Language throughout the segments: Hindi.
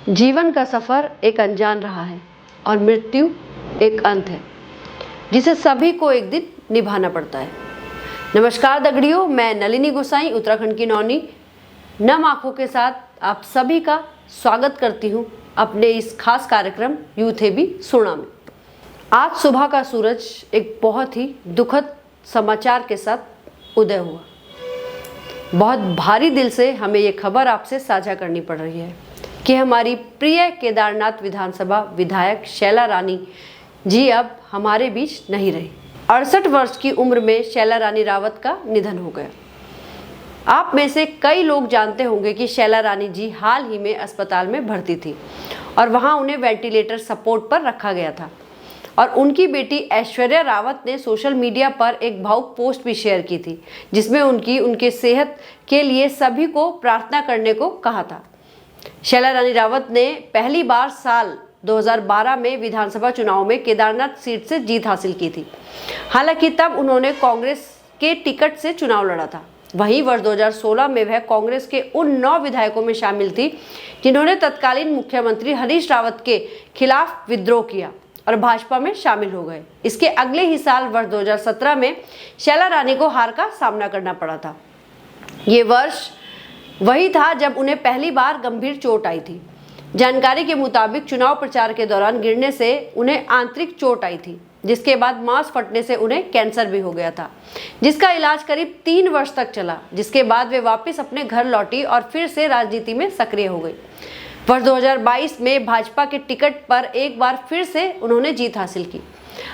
जीवन का सफ़र एक अनजान रहा है और मृत्यु एक अंत है जिसे सभी को एक दिन निभाना पड़ता है। नमस्कार दगड़ियों, मैं नलिनी गोसाई उत्तराखंड की नौनी नम आँखों के साथ आप सभी का स्वागत करती हूँ अपने इस खास कार्यक्रम यूथ है भी सुना में। आज सुबह का सूरज एक बहुत ही दुखद समाचार के साथ उदय हुआ। बहुत भारी दिल से हमें ये खबर आपसे साझा करनी पड़ रही है कि हमारी प्रिय केदारनाथ विधानसभा विधायक शैला रानी जी अब हमारे बीच नहीं रही। 68 वर्ष की उम्र में शैला रानी रावत का निधन हो गया। आप में से कई लोग जानते होंगे कि शैला रानी जी हाल ही में अस्पताल में भर्ती थी और वहां उन्हें वेंटिलेटर सपोर्ट पर रखा गया था। और उनकी बेटी ऐश्वर्या रावत ने सोशल मीडिया पर एक भावुक पोस्ट भी शेयर की थी जिसमें उनके सेहत के लिए सभी को प्रार्थना करने को कहा था। शैला रानी रावत ने पहली बार साल 2012 में विधानसभा चुनाव में केदारनाथ सीट से जीत हासिल की थी। हालांकि तब उन्होंने कांग्रेस के टिकट से चुनाव लड़ा था। वहीं वर्ष 2016 में वह कांग्रेस के उन 9 विधायकों में शामिल थी जिन्होंने तत्कालीन मुख्यमंत्री हरीश रावत के खिलाफ विद्रोह किया और भाजपा में शामिल हो गए। इसके अगले ही साल वर्ष 2017 में शैला रानी को हार का सामना करना पड़ा था। ये वर्ष वही था जब उन्हें पहली बार गंभीर चोट आई थी। जानकारी के मुताबिक चुनाव प्रचार के दौरान गिरने से उन्हें आंतरिक चोट आई थी, जिसके बाद मांस फटने से उन्हें कैंसर भी हो गया था, जिसका इलाज करीब 3 वर्ष तक चला। जिसके बाद वे वापस अपने घर लौटी और फिर से राजनीति में सक्रिय हो गई। वर्ष 2022 में भाजपा के टिकट पर एक बार फिर से उन्होंने जीत हासिल की।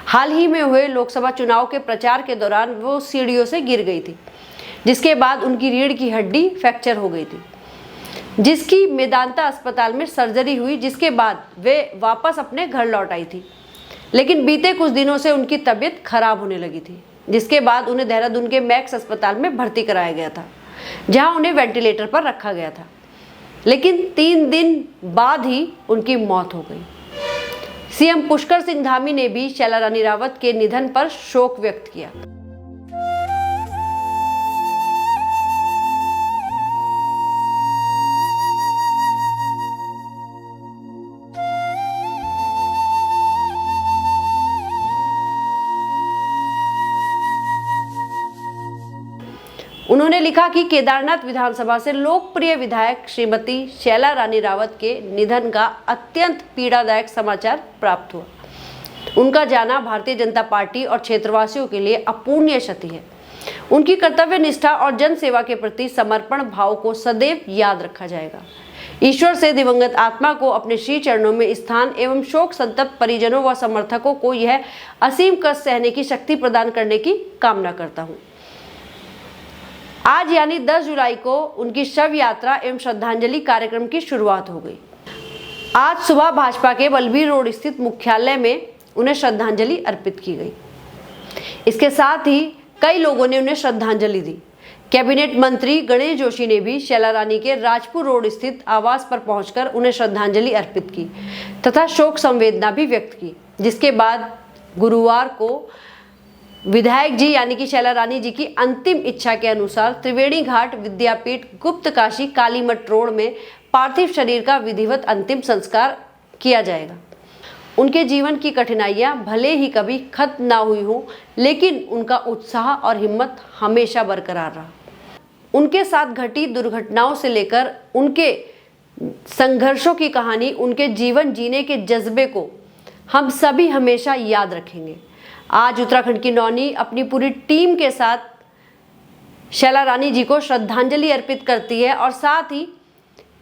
हाल ही में हुए लोकसभा चुनाव के प्रचार के दौरान वो सीढ़ियों से गिर गई थी, जिसके बाद उनकी रीढ़ की हड्डी फ्रैक्चर हो गई थी, जिसकी मेदांता अस्पताल में सर्जरी हुई। जिसके बाद वे वापस अपने घर लौट आई थी, लेकिन बीते कुछ दिनों से उनकी तबीयत खराब होने लगी थी। जिसके बाद उन्हें देहरादून के मैक्स अस्पताल में भर्ती कराया गया था, जहां उन्हें वेंटिलेटर पर रखा गया था। लेकिन 3 दिन बाद ही उनकी मौत हो गई। सीएम पुष्कर सिंह धामी ने भी शैला रानी रावत के निधन पर शोक व्यक्त किया। उन्होंने लिखा कि केदारनाथ विधानसभा से लोकप्रिय विधायक श्रीमती शैला रानी रावत के निधन का अत्यंत पीड़ादायक समाचार प्राप्त हुआ। उनका जाना भारतीय जनता पार्टी और क्षेत्रवासियों के लिए अपूर्णीय क्षति है। उनकी कर्तव्य निष्ठा और जन सेवा के प्रति समर्पण भाव को सदैव याद रखा जाएगा। ईश्वर से दिवंगत आत्मा को अपने श्री चरणों में स्थान एवं शोक संतप्त परिजनों व समर्थकों को यह असीम कष्ट सहने की शक्ति प्रदान करने की कामना करता हूँ। आज यानी 10 जुलाई को उनकी शव यात्रा एवं श्रद्धांजलि कार्यक्रम की शुरुआत हो गई। आज सुबह भाजपा के बलबीर रोड स्थित मुख्यालय में उन्हें श्रद्धांजलि अर्पित की गई। इसके साथ ही कई लोगों ने उन्हें श्रद्धांजलि दी। कैबिनेट मंत्री गणेश जोशी ने भी शैला रानी के राजपुर रोड स्थित आवास पर पहुंचकर उन्हें श्रद्धांजलि अर्पित की तथा शोक संवेदना भी व्यक्त की। जिसके बाद गुरुवार को विधायक जी यानी कि शैला रानी जी की अंतिम इच्छा के अनुसार त्रिवेणी घाट विद्यापीठ गुप्त काशी कालीमठ रोड में पार्थिव शरीर का विधिवत अंतिम संस्कार किया जाएगा। उनके जीवन की कठिनाइयां भले ही कभी खत्म ना हुई हो, लेकिन उनका उत्साह और हिम्मत हमेशा बरकरार रहा। उनके साथ घटी दुर्घटनाओं से लेकर उनके संघर्षों की कहानी, उनके जीवन जीने के जज्बे को हम सभी हमेशा याद रखेंगे। आज उत्तराखंड की नौनी अपनी पूरी टीम के साथ शैला रानी जी को श्रद्धांजलि अर्पित करती है और साथ ही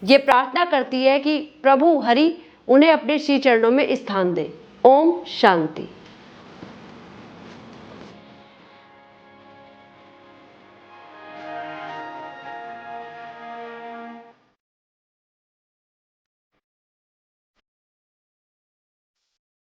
ये प्रार्थना करती है कि प्रभु हरि उन्हें अपने श्री चरणों में स्थान दे। ओम शांति।